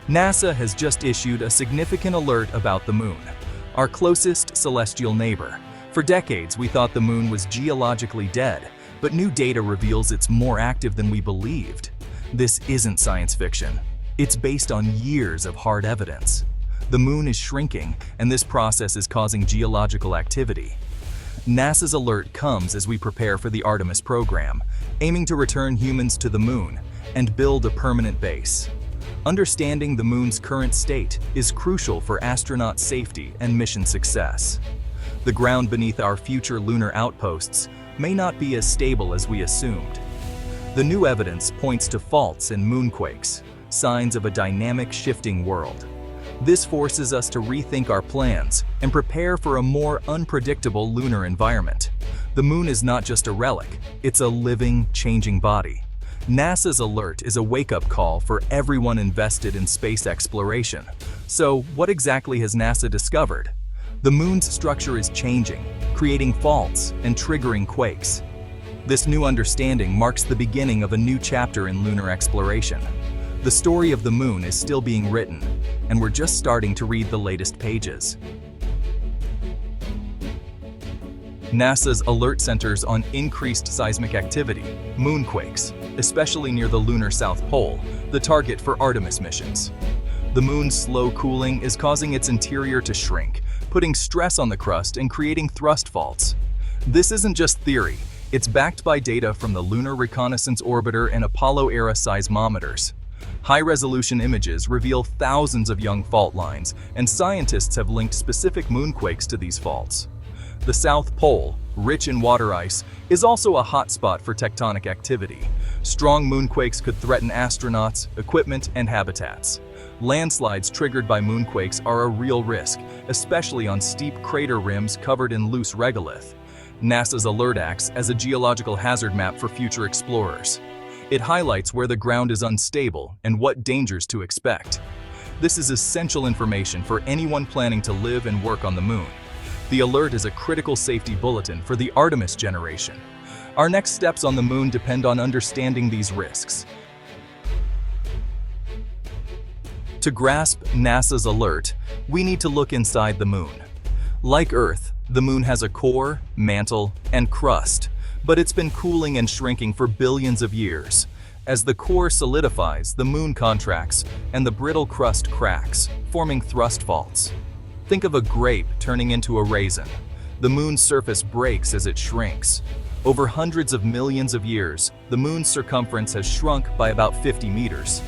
NASA has just issued a significant alert about the moon, our closest celestial neighbor. For decades, we thought the moon was geologically dead, but new data reveals it's more active than we believed. This isn't science fiction. It's based on years of hard evidence. The moon is shrinking, and this process is causing geological activity. NASA's alert comes as we prepare for the Artemis program, aiming to return humans to the moon and build a permanent base. Understanding the moon's current state is crucial for astronaut safety and mission success. The ground beneath our future lunar outposts may not be as stable as we assumed. The new evidence points to faults and moonquakes, signs of a dynamic, shifting world. This forces us to rethink our plans and prepare for a more unpredictable lunar environment. The moon is not just a relic, it's a living, changing body. NASA's alert is a wake-up call for everyone invested in space exploration. So, what exactly has NASA discovered? The moon's structure is changing, creating faults and triggering quakes. This new understanding marks the beginning of a new chapter in lunar exploration. The story of the moon is still being written, and we're just starting to read the latest pages. NASA's alert centers on increased seismic activity, moonquakes, especially near the lunar South Pole, the target for Artemis missions. The moon's slow cooling is causing its interior to shrink, putting stress on the crust and creating thrust faults. This isn't just theory, it's backed by data from the Lunar Reconnaissance Orbiter and Apollo-era seismometers. High-resolution images reveal thousands of young fault lines, and scientists have linked specific moonquakes to these faults. The South Pole, rich in water ice, is also a hotspot for tectonic activity. Strong moonquakes could threaten astronauts, equipment, and habitats. Landslides triggered by moonquakes are a real risk, especially on steep crater rims covered in loose regolith. NASA's alert acts as a geological hazard map for future explorers. It highlights where the ground is unstable and what dangers to expect. This is essential information for anyone planning to live and work on the moon. The alert is a critical safety bulletin for the Artemis generation. Our next steps on the moon depend on understanding these risks. To grasp NASA's alert, we need to look inside the moon. Like Earth, the moon has a core, mantle, and crust, but it's been cooling and shrinking for billions of years. As the core solidifies, the moon contracts, and the brittle crust cracks, forming thrust faults. Think of a grape turning into a raisin. The moon's surface breaks as it shrinks. Over hundreds of millions of years, the moon's circumference has shrunk by about 50 meters.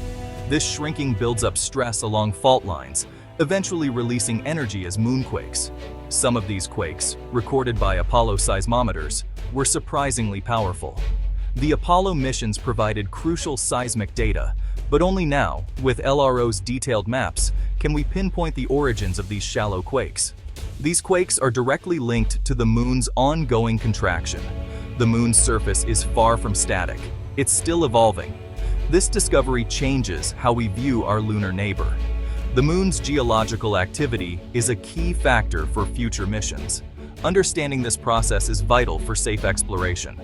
This shrinking builds up stress along fault lines, eventually releasing energy as moonquakes. Some of these quakes, recorded by Apollo seismometers, were surprisingly powerful. The Apollo missions provided crucial seismic data, but only now, with LRO's detailed maps, can we pinpoint the origins of these shallow quakes. These quakes are directly linked to the moon's ongoing contraction. The moon's surface is far from static. It's still evolving. This discovery changes how we view our lunar neighbor. The moon's geological activity is a key factor for future missions. Understanding this process is vital for safe exploration.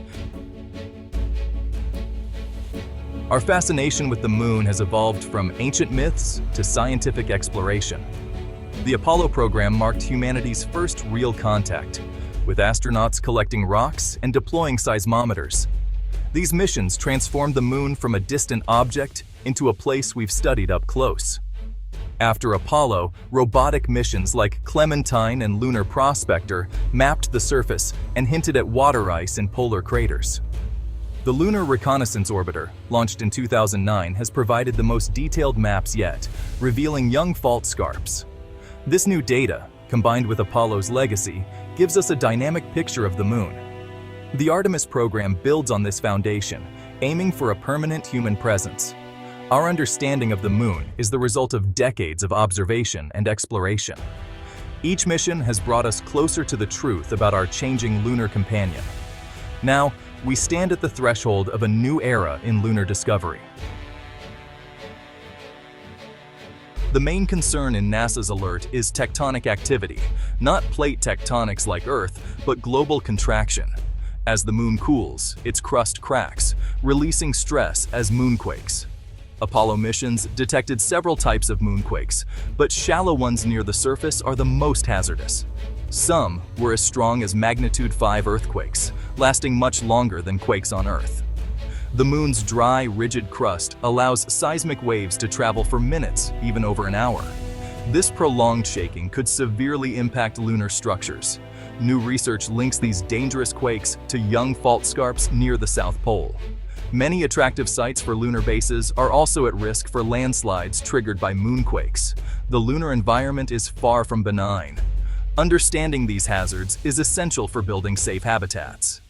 Our fascination with the moon has evolved from ancient myths to scientific exploration. The Apollo program marked humanity's first real contact, with astronauts collecting rocks and deploying seismometers. These missions transformed the moon from a distant object into a place we've studied up close. After Apollo, robotic missions like Clementine and Lunar Prospector mapped the surface and hinted at water ice in polar craters. The Lunar Reconnaissance Orbiter, launched in 2009, has provided the most detailed maps yet, revealing young fault scarps. This new data, combined with Apollo's legacy, gives us a dynamic picture of the moon. The Artemis program builds on this foundation, aiming for a permanent human presence. Our understanding of the moon is the result of decades of observation and exploration. Each mission has brought us closer to the truth about our changing lunar companion. Now, we stand at the threshold of a new era in lunar discovery. The main concern in NASA's alert is tectonic activity, not plate tectonics like Earth, but global contraction. As the moon cools, its crust cracks, releasing stress as moonquakes. Apollo missions detected several types of moonquakes, but shallow ones near the surface are the most hazardous. Some were as strong as magnitude 5 earthquakes, lasting much longer than quakes on Earth. The moon's dry, rigid crust allows seismic waves to travel for minutes, even over an hour. This prolonged shaking could severely impact lunar structures. New research links these dangerous quakes to young fault scarps near the South Pole. Many attractive sites for lunar bases are also at risk for landslides triggered by moonquakes. The lunar environment is far from benign. Understanding these hazards is essential for building safe habitats.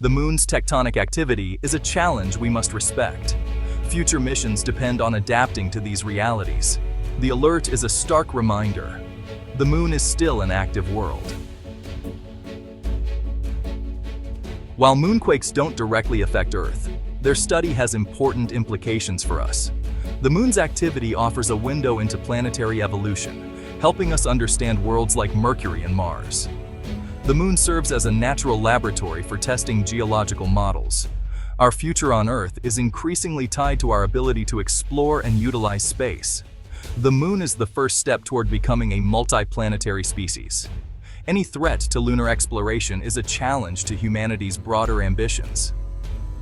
The moon's tectonic activity is a challenge we must respect. Future missions depend on adapting to these realities. The alert is a stark reminder. The moon is still an active world. While moonquakes don't directly affect Earth, their study has important implications for us. The moon's activity offers a window into planetary evolution, helping us understand worlds like Mercury and Mars. The moon serves as a natural laboratory for testing geological models. Our future on Earth is increasingly tied to our ability to explore and utilize space. The moon is the first step toward becoming a multiplanetary species. Any threat to lunar exploration is a challenge to humanity's broader ambitions.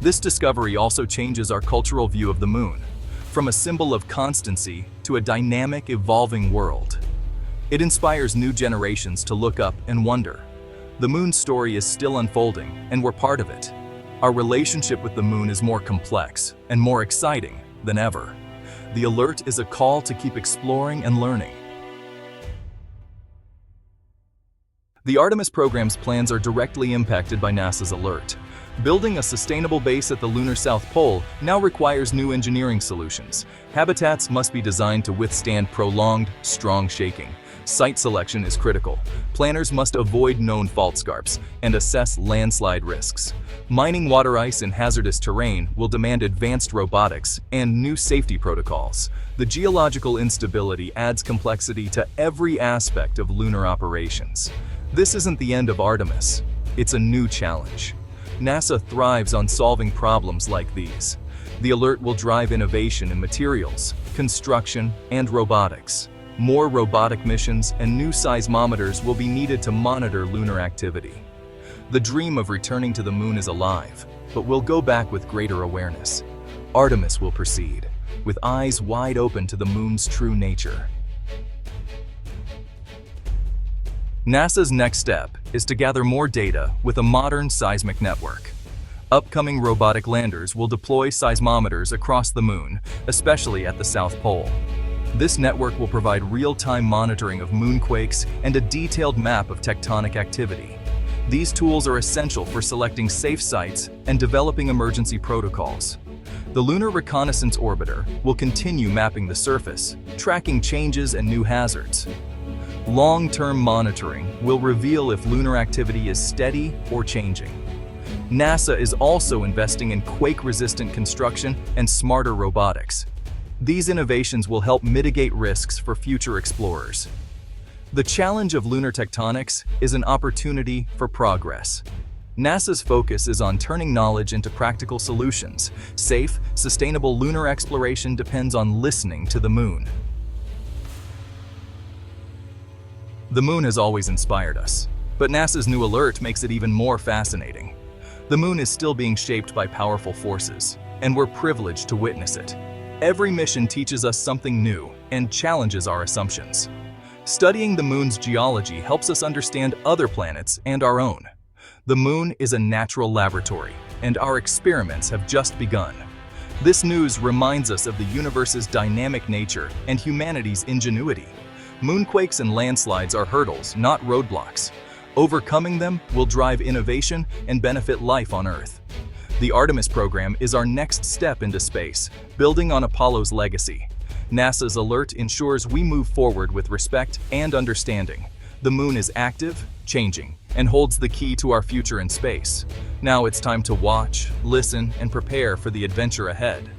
This discovery also changes our cultural view of the moon, from a symbol of constancy to a dynamic, evolving world. It inspires new generations to look up and wonder. The moon's story is still unfolding, and we're part of it. Our relationship with the moon is more complex and more exciting than ever. The alert is a call to keep exploring and learning. The Artemis program's plans are directly impacted by NASA's alert. Building a sustainable base at the lunar South Pole now requires new engineering solutions. Habitats must be designed to withstand prolonged, strong shaking. Site selection is critical. Planners must avoid known fault scarps and assess landslide risks. Mining water ice in hazardous terrain will demand advanced robotics and new safety protocols. The geological instability adds complexity to every aspect of lunar operations. This isn't the end of Artemis. It's a new challenge. NASA thrives on solving problems like these. The alert will drive innovation in materials, construction, and robotics. More robotic missions and new seismometers will be needed to monitor lunar activity. The dream of returning to the moon is alive, but we'll go back with greater awareness. Artemis will proceed, with eyes wide open to the moon's true nature. NASA's next step is to gather more data with a modern seismic network. Upcoming robotic landers will deploy seismometers across the moon, especially at the South Pole. This network will provide real-time monitoring of moonquakes and a detailed map of tectonic activity. These tools are essential for selecting safe sites and developing emergency protocols. The Lunar Reconnaissance Orbiter will continue mapping the surface, tracking changes and new hazards. Long-term monitoring will reveal if lunar activity is steady or changing. NASA is also investing in quake-resistant construction and smarter robotics. These innovations will help mitigate risks for future explorers. The challenge of lunar tectonics is an opportunity for progress. NASA's focus is on turning knowledge into practical solutions. Safe, sustainable lunar exploration depends on listening to the moon. The moon has always inspired us, but NASA's new alert makes it even more fascinating. The moon is still being shaped by powerful forces, and we're privileged to witness it. Every mission teaches us something new and challenges our assumptions. Studying the moon's geology helps us understand other planets and our own. The moon is a natural laboratory, and our experiments have just begun. This news reminds us of the universe's dynamic nature and humanity's ingenuity. Moonquakes and landslides are hurdles, not roadblocks. Overcoming them will drive innovation and benefit life on Earth. The Artemis program is our next step into space, building on Apollo's legacy. NASA's alert ensures we move forward with respect and understanding. The moon is active, changing, and holds the key to our future in space. Now it's time to watch, listen, and prepare for the adventure ahead.